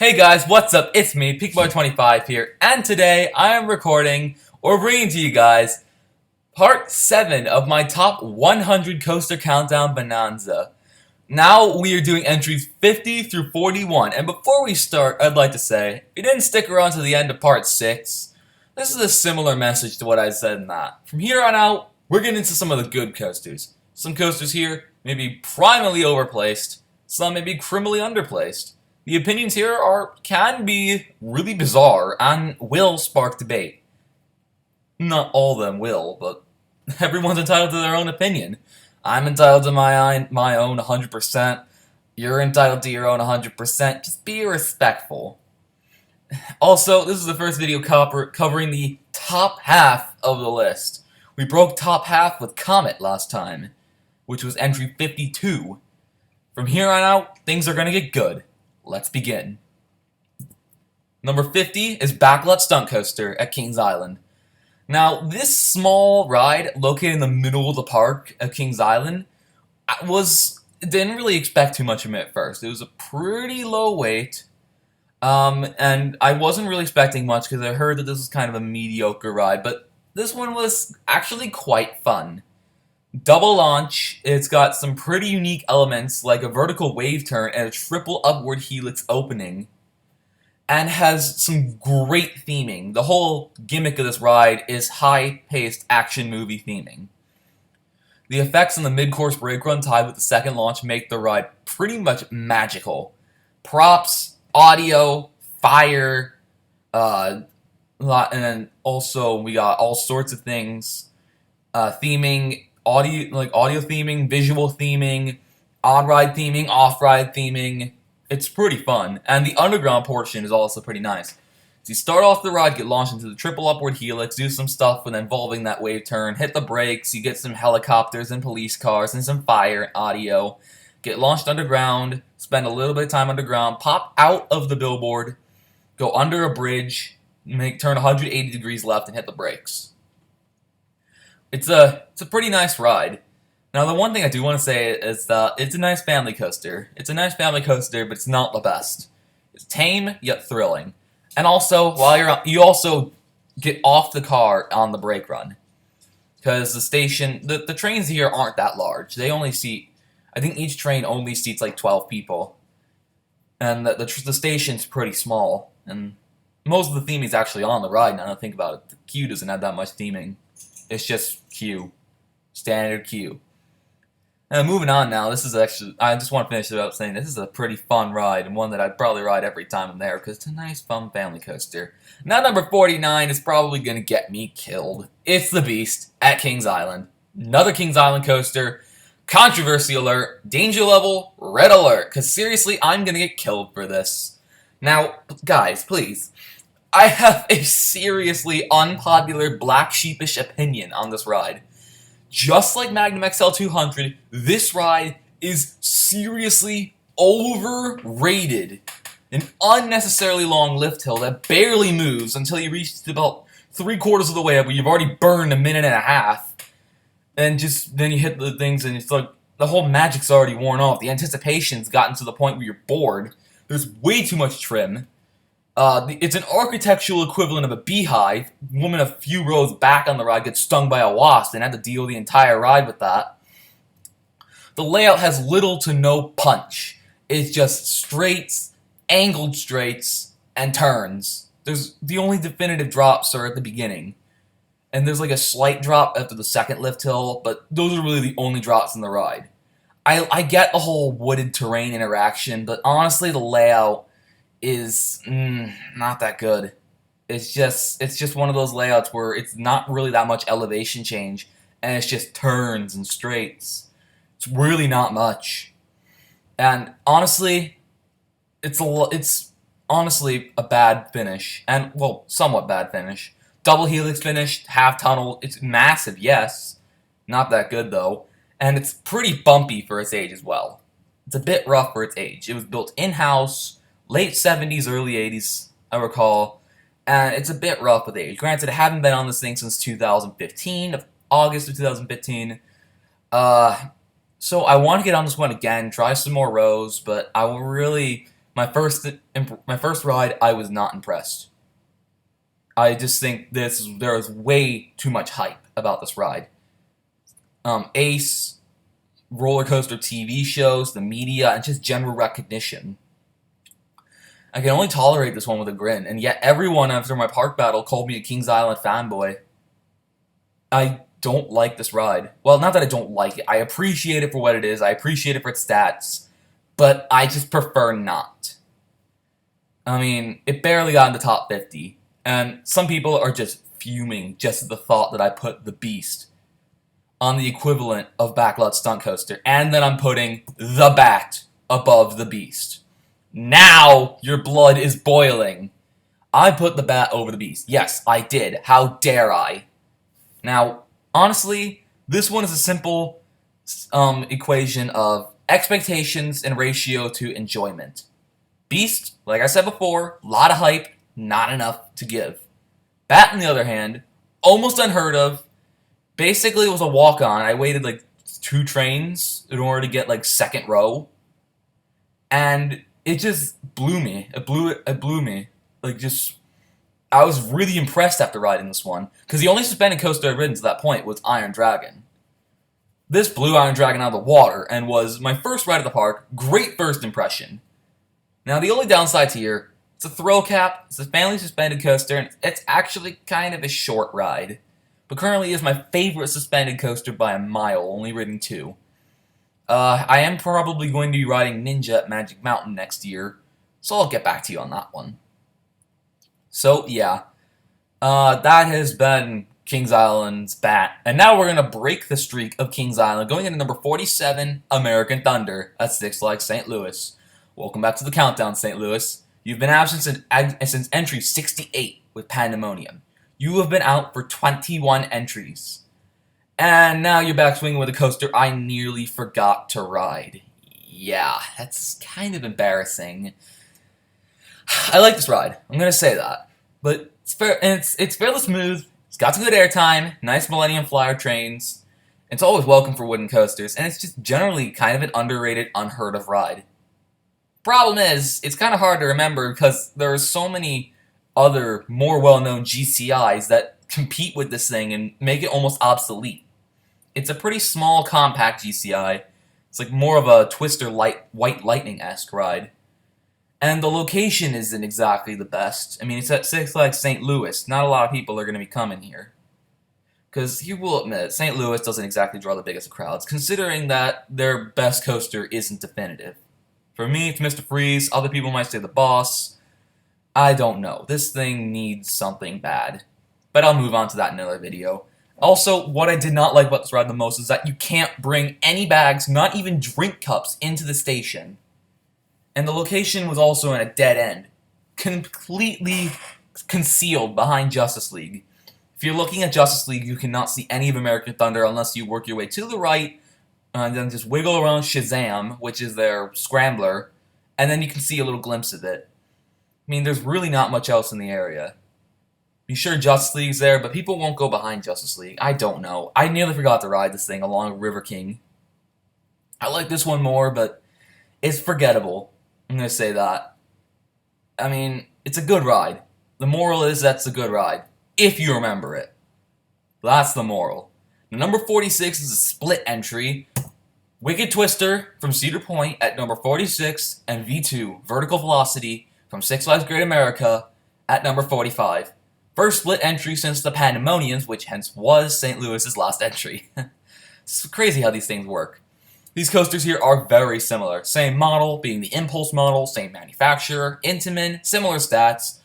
Hey guys, what's up? It's me, PeakBoy25 here, and today I am recording or bringing to you guys part 7 of my top 100 Coaster Countdown Bonanza. Now we are doing entries 50 through 41, and before we start, I'd like to say, if you didn't stick around to the end of part 6, this is a similar message to what I said in that. From here on out, we're getting into some of the good coasters. Some coasters here may be primarily overplaced, some may be criminally underplaced. The opinions here can be really bizarre and will spark debate. Not all of them will, but everyone's entitled to their own opinion. I'm entitled to my own 100%. You're entitled to your own 100%. Just be respectful. Also, this is the first video covering the top half of the list. We broke top half with Comet last time, which was entry 52. From here on out, things are going to get good. Let's begin. Number 50 is Backlot Stunt Coaster at Kings Island. Now, this small ride located in the middle of the park at Kings Island didn't really expect too much from it at first. It was a pretty low weight, and I wasn't really expecting much because I heard that this was kind of a mediocre ride, but this one was actually quite fun. Double launch, it's got some pretty unique elements like a vertical wave turn and a triple upward helix opening, and has some great theming. The whole gimmick of this ride is high-paced action movie theming. The effects on the mid-course brake run tied with the second launch make the ride pretty much magical. Props, audio, fire, and then also we got all sorts of things, theming, audio theming, visual theming, on-ride theming, off-ride theming. It's pretty fun, and the underground portion is also pretty nice. So you start off the ride, get launched into the triple upward helix, do some stuff with involving that wave turn, hit the brakes, you get some helicopters and police cars and some fire and audio, get launched underground, spend a little bit of time underground, pop out of the billboard, go under a bridge, turn 180 degrees left and hit the brakes. It's a pretty nice ride. Now, the one thing I do want to say is that it's a nice family coaster. It's a nice family coaster, but it's not the best. It's tame, yet thrilling. And also, while you're on, you also get off the car on the brake run. Because the trains here aren't that large. They only seat, I think each train only seats like 12 people. And the station's pretty small. And most of the theming is actually on the ride, now that I think about it. The queue doesn't have that much theming. It's just queue. Standard queue. Moving on now, this is actually, I just want to finish it up saying this is a pretty fun ride, and one that I'd probably ride every time I'm there, because it's a nice, fun family coaster. Now number 49 is probably going to get me killed. It's the Beast at Kings Island. Another Kings Island coaster. Controversy alert, danger level, red alert, because seriously, I'm going to get killed for this. Now, guys, please. I have a seriously unpopular black sheepish opinion on this ride. Just like Magnum XL 200, this ride is seriously overrated. An unnecessarily long lift hill that barely moves until you reach about 3/4 of the way up where you've already burned a minute and a half. And then you hit the things and it's like the whole magic's already worn off. The anticipation's gotten to the point where you're bored. There's way too much trim. It's an architectural equivalent of a beehive. Woman a few rows back on the ride gets stung by a wasp and had to deal the entire ride with that. The layout has little to no punch. It's just straights, angled straights, and turns. The only definitive drops are at the beginning. And there's like a slight drop after the second lift hill, but those are really the only drops in the ride. I get the whole wooded terrain interaction, but honestly the layout is not that good. It's just one of those layouts where it's not really that much elevation change, and it's just turns and straights. It's really not much, and honestly, it's honestly a bad finish, and well, somewhat bad finish. Double helix finish, half tunnel. It's massive, yes, not that good though, and it's pretty bumpy for its age as well. It's a bit rough for its age. It was built in-house. Late 70s, early 80s, I recall, and it's a bit rough with age. Granted, I haven't been on this thing since 2015, August of 2015, so I want to get on this one again, try some more rows, but my my first ride, I was not impressed. I just think there is way too much hype about this ride. Ace, roller coaster TV shows, the media, and just general recognition. I can only tolerate this one with a grin, and yet everyone after my park battle called me a Kings Island fanboy. I don't like this ride. Well, not that I don't like it. I appreciate it for what it is. I appreciate it for its stats. But I just prefer not. I mean, it barely got in the top 50. And some people are just fuming just at the thought that I put the Beast on the equivalent of Backlot Stunt Coaster. And then I'm putting the Bat above the Beast. Now your blood is boiling. I put the Bat over the Beast. Yes, I did. How dare I? Now, honestly, this one is a simple equation of expectations and ratio to enjoyment. Beast, like I said before, a lot of hype, not enough to give. Bat, on the other hand, almost unheard of. Basically, it was a walk-on. I waited like 2 trains in order to get like second row. And it just blew me. It blew me. Like, just... I was really impressed after riding this one, because the only suspended coaster I'd ridden to that point was Iron Dragon. This blew Iron Dragon out of the water, and was my first ride at the park. Great first impression. Now, the only downsides here, it's a throw cap, it's a family suspended coaster, and it's actually kind of a short ride. But currently is my favorite suspended coaster by a mile, only ridden 2. I am probably going to be riding Ninja at Magic Mountain next year, so I'll get back to you on that one. So, yeah, that has been Kings Island's Bat. And now we're going to break the streak of Kings Island, going into number 47, American Thunder, at Six Flags St. Louis. Welcome back to the countdown, St. Louis. You've been absent since entry 68 with Pandemonium. You have been out for 21 entries. And now you're back swinging with a coaster I nearly forgot to ride. Yeah, that's kind of embarrassing. I like this ride. I'm gonna say that, but it's fair and it's fairly smooth. It's got some good airtime, nice Millennium Flyer trains. It's always welcome for wooden coasters, and it's just generally kind of an underrated, unheard of ride. Problem is, it's kind of hard to remember because there are so many other more well-known GCIs that compete with this thing and make it almost obsolete. It's a pretty small, compact GCI. It's like more of a Twister White Lightning-esque ride. And the location isn't exactly the best. I mean, it's at Six Flags St. Louis. Not a lot of people are going to be coming here. Because you will admit, St. Louis doesn't exactly draw the biggest crowds, considering that their best coaster isn't definitive. For me, it's Mr. Freeze. Other people might say the Boss. I don't know. This thing needs something bad. But I'll move on to that in another video. Also, what I did not like about this ride the most is that you can't bring any bags, not even drink cups, into the station. And the location was also in a dead end, completely concealed behind Justice League. If you're looking at Justice League, you cannot see any of American Thunder unless you work your way to the right, and then just wiggle around Shazam, which is their scrambler, and then you can see a little glimpse of it. I mean, there's really not much else in the area. Be sure Justice League's there, but people won't go behind Justice League. I don't know. I nearly forgot to ride this thing along River King. I like this one more, but it's forgettable. I'm going to say that. I mean, it's a good ride. The moral is that's a good ride, if you remember it. That's the moral. Now, number 46 is a split entry. Wicked Twister from Cedar Point at number 46, and V2, Vertical Velocity from Six Flags Great America at number 45. First split entry since the Pandemoniums, which hence was St. Louis's last entry. It's crazy how these things work. These coasters here are very similar. Same model, being the Impulse model, same manufacturer, Intamin, similar stats,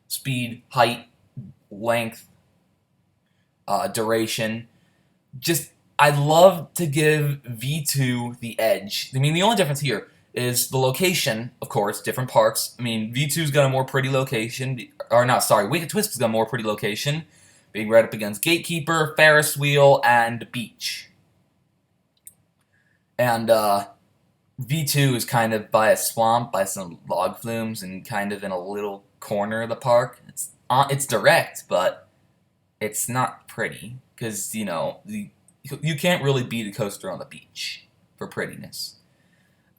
speed, height, length, duration. Just, I'd love to give V2 the edge. I mean, the only difference here is the location, of course, different parks. I mean, V2's got a more pretty location, or not, sorry, Wicked Twist's got a more pretty location, being right up against Gatekeeper, Ferris Wheel, and Beach. And V2 is kind of by a swamp, by some log flumes, and kind of in a little corner of the park. It's direct, but it's not pretty, because, you know, you can't really beat a coaster on the beach for prettiness.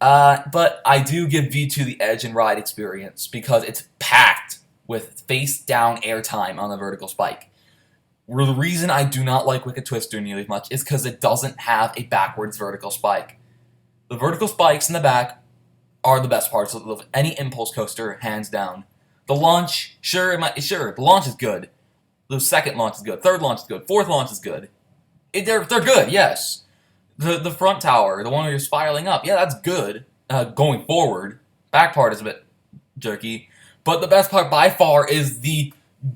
But I do give V2 the edge in ride experience because it's packed with face-down airtime on the vertical spike. The reason I do not like Wicked Twister nearly as much is because it doesn't have a backwards vertical spike. The vertical spikes in the back are the best parts of any impulse coaster, hands down. The launch, sure, the launch is good. The second launch is good. Third launch is good. Fourth launch is good. They're good, yes. The front tower, the one where you're spiraling up, yeah, that's good. Going forward, back part is a bit jerky, but the best part by far is the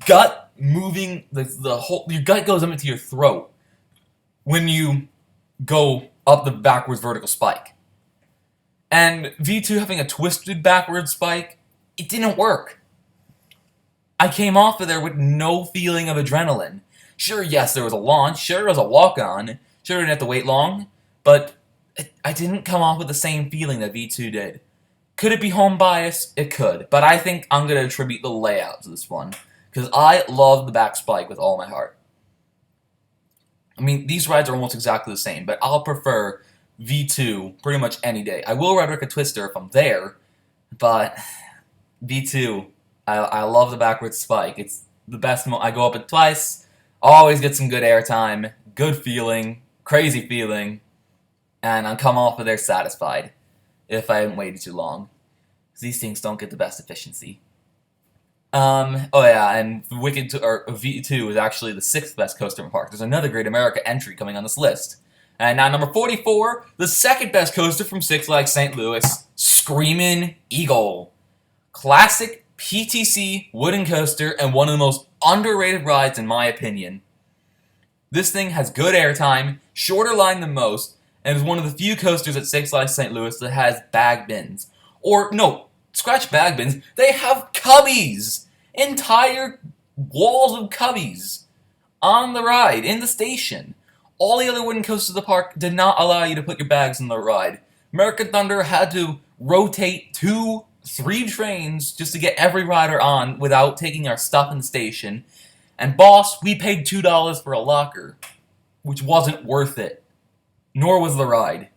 gut moving. The whole your gut goes up into your throat when you go up the backwards vertical spike. And V2 having a twisted backwards spike, it didn't work. I came off of there with no feeling of adrenaline. Sure, yes, there was a launch. Sure, there was a walk-on. Sure, I didn't have to wait long. But I didn't come off with the same feeling that V2 did. Could it be home bias? It could. But I think I'm going to attribute the layout to this one. Because I love the back spike with all my heart. I mean, these rides are almost exactly the same. But I'll prefer V2 pretty much any day. I will ride Wicked Twister if I'm there. But V2, I love the backwards spike. It's the best. I go up it twice. Always get some good airtime. Good feeling. Crazy feeling. And I come off of there satisfied if I haven't waited too long. Because these things don't get the best efficiency. Oh yeah, and V2 is actually the 6th best coaster in the park. There's another Great America entry coming on this list. And now number 44, the 2nd best coaster from Six Flags St. Louis, Screamin' Eagle. Classic PTC wooden coaster and one of the most underrated rides in my opinion. This thing has good airtime, shorter line than most, and is one of the few coasters at Six Flags St. Louis that has bag bins. Or, no, scratch bag bins, they have cubbies! Entire walls of cubbies on the ride, in the station. All the other wooden coasters of the park did not allow you to put your bags on the ride. American Thunder had to rotate 2-3 trains just to get every rider on without taking our stuff in the station. And boss, we paid $2 for a locker, which wasn't worth it. Nor was the ride.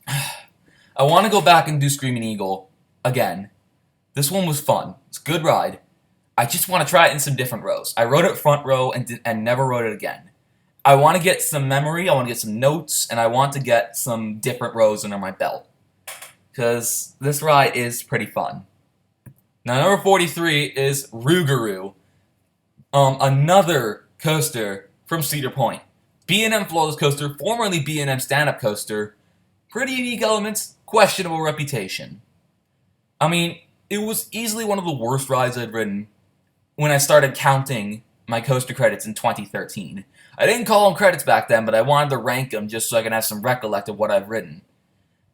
I want to go back and do Screaming Eagle again. This one was fun. It's a good ride. I just want to try it in some different rows. I rode it front row and never rode it again. I want to get some memory, I want to get some notes, and I want to get some different rows under my belt. Because this ride is pretty fun. Now, number 43 is Rougarou. Another coaster from Cedar Point. B&M Flawless Coaster, formerly B&M Stand-Up Coaster. Pretty unique elements, questionable reputation. I mean, it was easily one of the worst rides I'd ridden when I started counting my coaster credits in 2013. I didn't call them credits back then, but I wanted to rank them just so I can have some recollect of what I've ridden.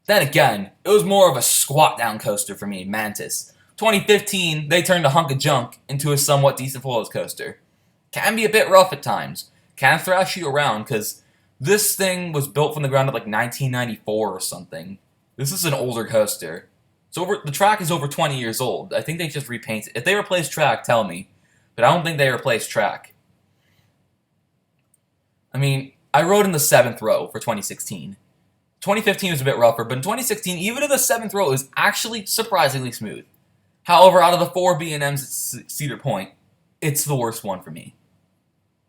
Then again, it was more of a squat-down coaster for me, Mantis. 2015, they turned a hunk of junk into a somewhat decent Flawless Coaster. Can be a bit rough at times. Can thrash you around, because this thing was built from the ground up like 1994 or something. This is an older coaster. The track is over 20 years old. I think they just repainted it. If they replaced track, tell me. But I don't think they replaced track. I mean, I rode in the 7th row for 2016. 2015 was a bit rougher, but in 2016, even in the 7th row, it was actually surprisingly smooth. However, out of the 4 B&Ms at Cedar Point, it's the worst one for me.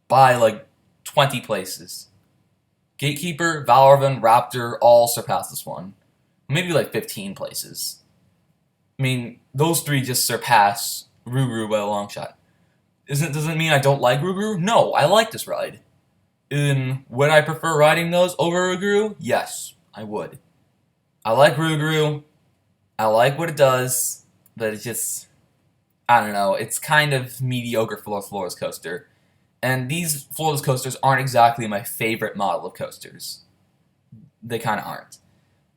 By like 20 places. Gatekeeper, Valorvan, Raptor all surpass this one. Maybe like 15 places. I mean, those 3 just surpass Rougarou by a long shot. Doesn't it mean I don't like Rougarou? No, I like this ride. Would I prefer riding those over Rougarou? Yes, I would. I like Rougarou. I like what it does, but it's just, I don't know, it's kind of mediocre Flawless Coaster. And these Flawless Coasters aren't exactly my favorite model of coasters. They kind of aren't.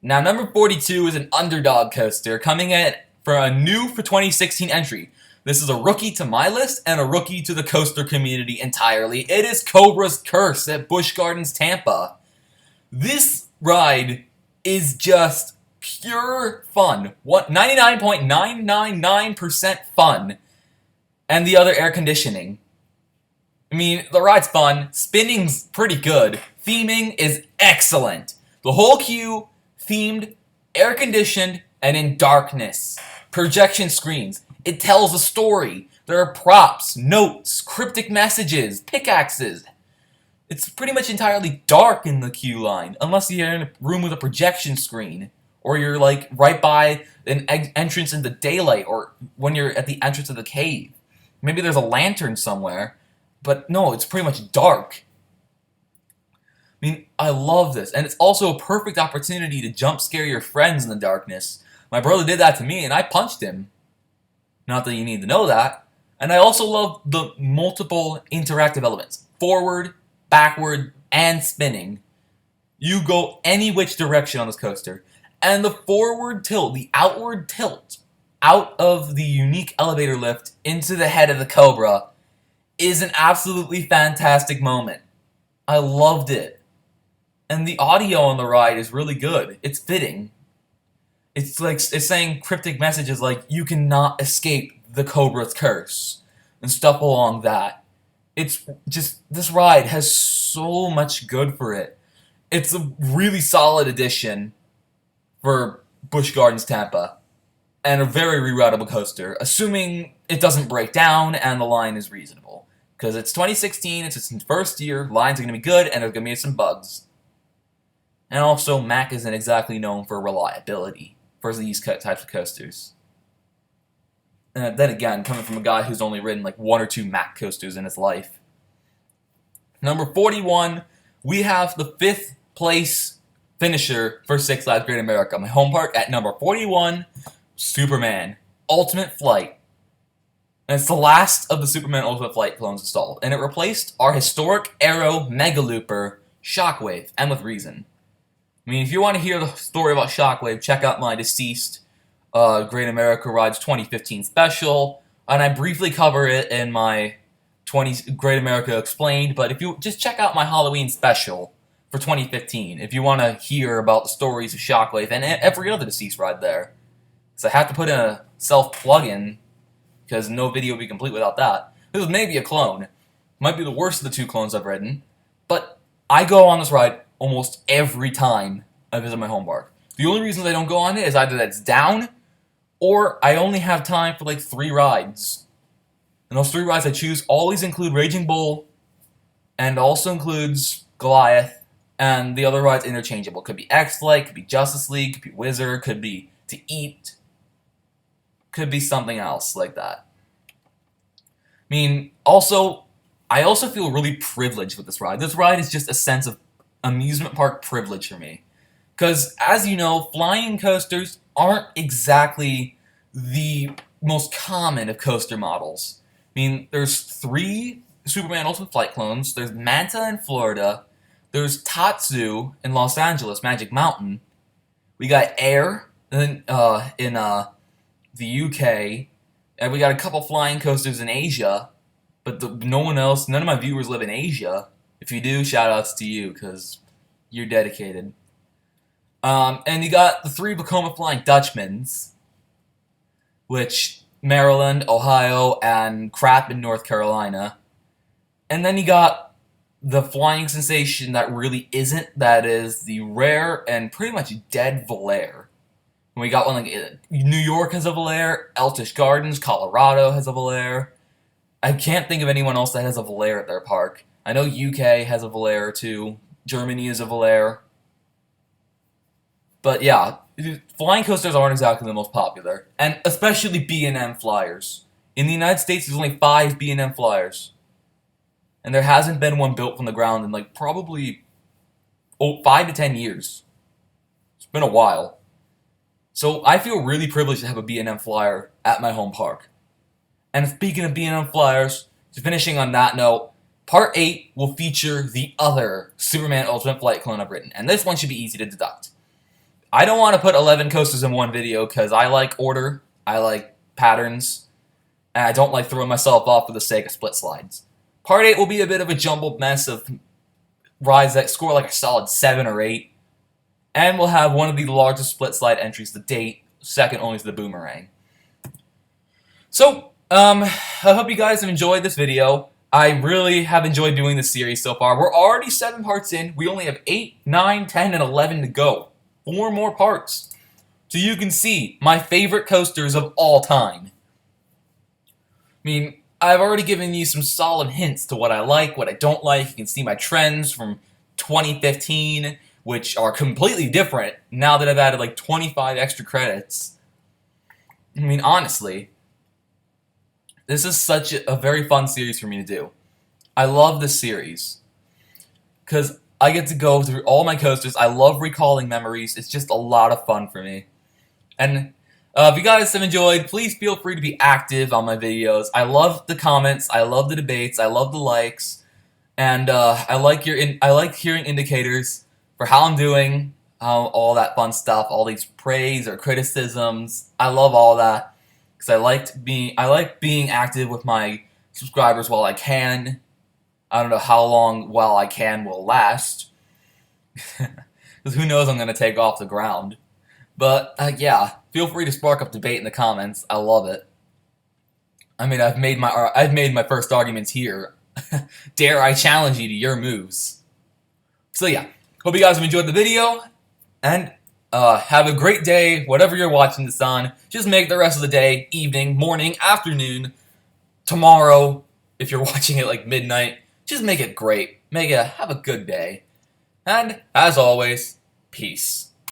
Now, number 42 is an underdog coaster coming in for a new for 2016 entry. This is a rookie to my list and a rookie to the coaster community entirely. It is Cobra's Curse at Busch Gardens, Tampa. This ride is just pure fun. 99.999% fun. And the other air conditioning. I mean, the ride's fun, spinning's pretty good, theming is excellent. The whole queue themed, air-conditioned, and in darkness. Projection screens. It tells a story. There are props, notes, cryptic messages, pickaxes. It's pretty much entirely dark in the queue line, unless you're in a room with a projection screen, or you're like right by an entrance into daylight, or when you're at the entrance of the cave. Maybe there's a lantern somewhere, but no, it's pretty much dark. I mean, I love this, and it's also a perfect opportunity to jump scare your friends in the darkness. My brother did that to me, and I punched him. Not that you need to know that. And I also love the multiple interactive elements. Forward, backward, and spinning. You go any which direction on this coaster. And the forward tilt, the outward tilt, out of the unique elevator lift into the head of the Cobra is an absolutely fantastic moment. I loved it. And the audio on the ride is really good. It's fitting. It's saying cryptic messages like, you cannot escape the Cobra's curse, and stuff along that. It's just, this ride has so much good for it. It's a really solid addition for Busch Gardens Tampa, and a very reroutable coaster, assuming it doesn't break down and the line is reasonable. Because it's 2016, it's its first year, lines are going to be good, and there's going to be some bugs. And also, Mack isn't exactly known for reliability for these types of coasters. And then again, coming from a guy who's only ridden like 1 or 2 Mack coasters in his life. Number 41, we have the 5th place finisher for Six Flags Great America. My home park at number 41, Superman Ultimate Flight. And it's the last of the Superman Ultimate Flight clones installed, and it replaced our historic Aero Mega Looper Shockwave, and with reason. I mean, if you want to hear the story about Shockwave, check out my Deceased Great America Rides 2015 special, and I briefly cover it in my Great America Explained, but if you just check out my Halloween special for 2015, if you want to hear about the stories of Shockwave and every other Deceased ride there. Because I have to put in a self-plug-in, because no video would be complete without that. This is maybe a clone. Might be the worst of the 2 clones I've ridden, but I go on this ride almost every time I visit my home park. The only reason I don't go on it is either that it's down, or I only have time for like 3 rides. And those 3 rides I choose always include Raging Bull, and also includes Goliath, and the other rides interchangeable. Could be X-Flight, could be Justice League, could be Wizard, could be To Eat, could be something else like that. I mean, I also feel really privileged with this ride. This ride is just a sense of amusement park privilege for me. Because, as you know, flying coasters aren't exactly the most common of coaster models. I mean, there's 3 Superman Ultimate Flight clones. There's Manta in Florida. There's Tatsu in Los Angeles, Magic Mountain. We got Air in the UK. And we got a couple flying coasters in Asia. But none of my viewers live in Asia. If you do, shout-outs to you, because you're dedicated. And you got the 3 Vekoma Flying Dutchmans, which Maryland, Ohio, and crap in North Carolina. And then you got the flying sensation that really isn't, that is the rare and pretty much dead Valair. And we got one like New York has a Valair, Eltish Gardens, Colorado has a Valair. I can't think of anyone else that has a Valair at their park. I know UK has a Valair too. Germany is a Valair. But yeah, flying coasters aren't exactly the most popular. And especially B&M flyers. In the United States, there's only 5 B&M flyers. And there hasn't been one built from the ground in like probably 5 to 10 years. It's been a while. So I feel really privileged to have a B&M flyer at my home park. And speaking of B&M flyers, finishing on that note, Part 8 will feature the other Superman Ultimate Flight clone I've written, and this one should be easy to deduct. I don't want to put 11 coasters in one video because I like order, I like patterns, and I don't like throwing myself off for the sake of split slides. Part 8 will be a bit of a jumbled mess of rides that score like a solid 7 or 8, and we'll have one of the largest split slide entries to date, second only to the Boomerang. So, I hope you guys have enjoyed this video. I really have enjoyed doing this series so far. We're already 7 parts in. We only have 8, 9, 10, and 11 to go. 4 more parts. So you can see my favorite coasters of all time. I mean, I've already given you some solid hints to what I like, what I don't like. You can see my trends from 2015, which are completely different now that I've added like 25 extra credits. I mean, honestly, this is such a very fun series for me to do. I love this series because I get to go through all my coasters. I love recalling memories. It's just a lot of fun for me. And if you guys have enjoyed, please feel free to be active on my videos. I love the comments. I love the debates. I love the likes. And I like hearing indicators for how I'm doing, all that fun stuff, all these praise or criticisms. I love all that because I like being active with my subscribers while I can. I don't know how long while I can will last, because who knows, I'm gonna take off the ground. But yeah, feel free to spark up debate in the comments. I love it. I mean, I've made my first arguments here. Dare I challenge you to your moves? So yeah, hope you guys have enjoyed the video, and have a great day, whatever you're watching this on. Just make the rest of the day, evening, morning, afternoon, tomorrow, if you're watching it like midnight, just make it great. Have a good day. And, as always, peace.